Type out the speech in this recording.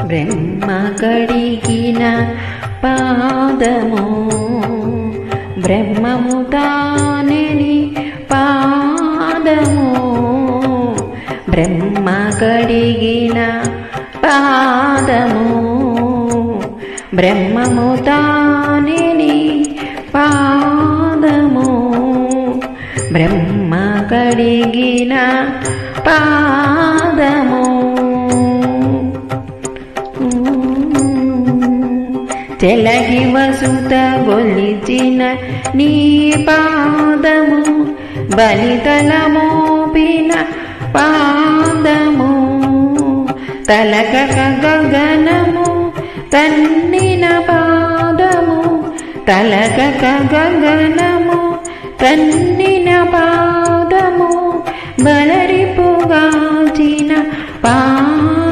బ్రహ్మ కడిగిన పాదము బ్రహ్మము తానని పాదము బ్రహ్మ కడిగిన పాదము బ్రహ్మము తానని పాదము బ్రహ్మ కడిగిన పాదము చెలగి వసుత గొలిచిన నీ పాదము బలితల మోపిన పాదము తలకక గగనము తన్నిన పాదము తలకక గగనము తన్నిన పాదము బలరిపుగాచిన పాదము